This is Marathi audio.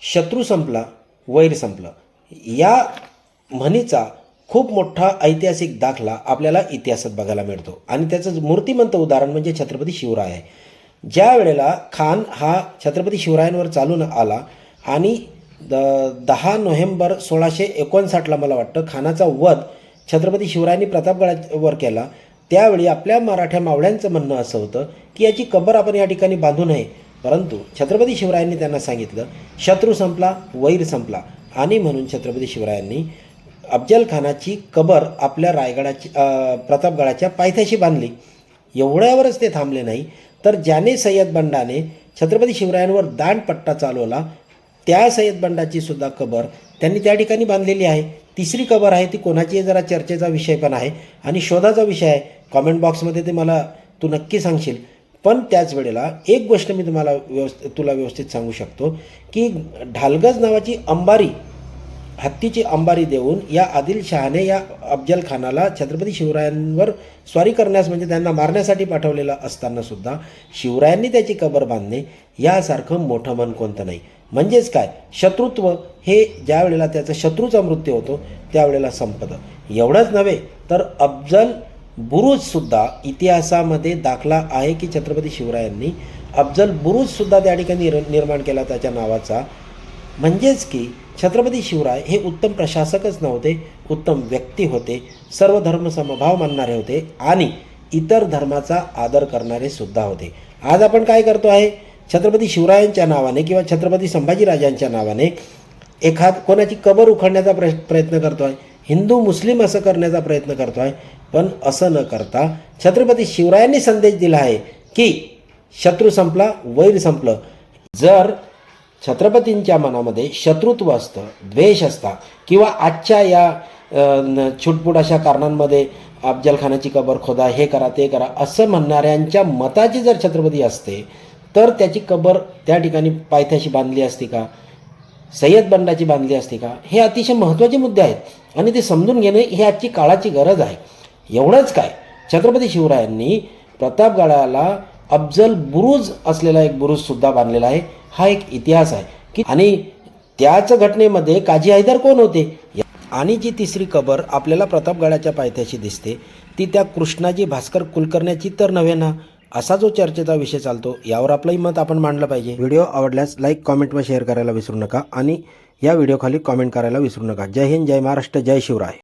शत्रू संपला वैर संपलं या म्हणीचा खूप मोठा ऐतिहासिक दाखला आपल्याला इतिहासात बघायला मिळतो आणि त्याचं मूर्तिमंत उदाहरण म्हणजे छत्रपती शिवराय आहे. ज्या वेळेला खान हा छत्रपती शिवरायांवर चालून आला आणि 10 नोव्हेंबर 1659ला मला वाटतं खानाचा वध छत्रपती शिवरायांनी प्रतापगडावर केला. त्यावेळी आपल्या मराठ्या मावळ्यांचं म्हणणं असं होतं की याची कबर आपण या ठिकाणी बांधू नये, परंतु छत्रपती शिवरायांनी त्यांना सांगितलं शत्रू संपला वैर संपला आणि म्हणून छत्रपती शिवरायांनी अफजल खानाची कबर आपल्या प्रतापगडाच्या पायथ्याशी बांधली. एवढ्यावरच ते थांबले नाही, तर ज्याने सय्यद बंडाने छत्रपती शिवरायांवर दांडपट्टा चालवला त्या सय्यद बंडाची सुद्धा कबर त्यांनी त्या ठिकाणी बांधलेली आहे. तिसरी कबर आहे ती कोणाची आहे जरा चर्चेचा विषय पण आहे आणि शोधाचा विषय आहे. कॉमेंट बॉक्समध्ये ते मला तू नक्की सांगशील. पण त्याच वेळेला एक गोष्ट मी तुला व्यवस्थित सांगू शकतो की ढालगज नावाची अंबारी, हत्तीची अंबारी देऊन या आदिलशहाने या अफजल खानाला छत्रपती शिवरायांवर स्वारी करण्यास म्हणजे त्यांना मारण्यासाठी पाठवलेलं असताना सुद्धा शिवरायांनी त्याची कबर बांधणे यासारखं मोठं मन कोणतं नाही. म्हणजेच काय, शत्रुत्व हे ज्या वेळेला त्याचा शत्रूचा मृत्यू होतो त्यावेळेला संपतं. एवढंच नव्हे तर अफजल बुरुजसुद्धा इतिहासामध्ये दाखला आहे की छत्रपती शिवरायांनी अफजल बुरुजसुद्धा त्या ठिकाणी निर्माण केला त्याच्या नावाचा. म्हणजेच की छत्रपती शिवराय हे उत्तम प्रशासकच नव्हते, उत्तम व्यक्ती होते, सर्व धर्म समभाव मानणारे होते आणि इतर धर्माचा आदर करणारे सुद्धा होते. आज आपण काय करतो आहे, छत्रपती शिवरायांच्या नावाने किंवा छत्रपती संभाजीराजांच्या नावाने कोणाची कबर उखडण्याचा प्रयत्न करतो आहे, हिंदू मुस्लिम असं करण्याचा प्रयत्न करतो आहे. पण असं न करता छत्रपती शिवरायांनी संदेश दिला आहे की शत्रू संपला वैर संपलं. जर छत्रपतींच्या मनामध्ये शत्रुत्व असतं, द्वेष असता किंवा आजच्या या छुटपुट अशा कारणांमध्ये अफजल खानाची कबर खोदा, हे करा ते करा असं म्हणणाऱ्यांच्या मताची जर छत्रपती असते तर त्याची कबर त्या ठिकाणी पायथ्याशी बांधली असती का, सय्यद बंडाची बांधली असती का, हे अतिशय महत्त्वाचे मुद्दे आहेत आणि ते समजून घेणे ही आजची काळाची गरज आहे. एवढंच काय, छत्रपती शिवरायांनी प्रतापगडाला अफजल बुरुज असलेला एक बुरुजसुद्धा बांधलेला आहे. हा एक इतिहास आहे की आणि त्याच घटनेमध्ये काजी हैदर कोण होते. आणि जी तिसरी कबर आपल्याला प्रतापगडाच्या पायथ्याशी दिसते ती त्या कृष्णाजी भास्कर कुलकर्ण्याची तर नव्हे ना, असा जो चर्चेचा विषय चालतो यावर आपलंही मत आपण मांडलं पाहिजे. व्हिडिओ आवडल्यास लाईक कॉमेंट व शेअर करायला विसरू नका आणि या व्हिडिओ खाली कॉमेंट करायला विसरू नका. जय हिंद, जय महाराष्ट्र, जय शिवराय.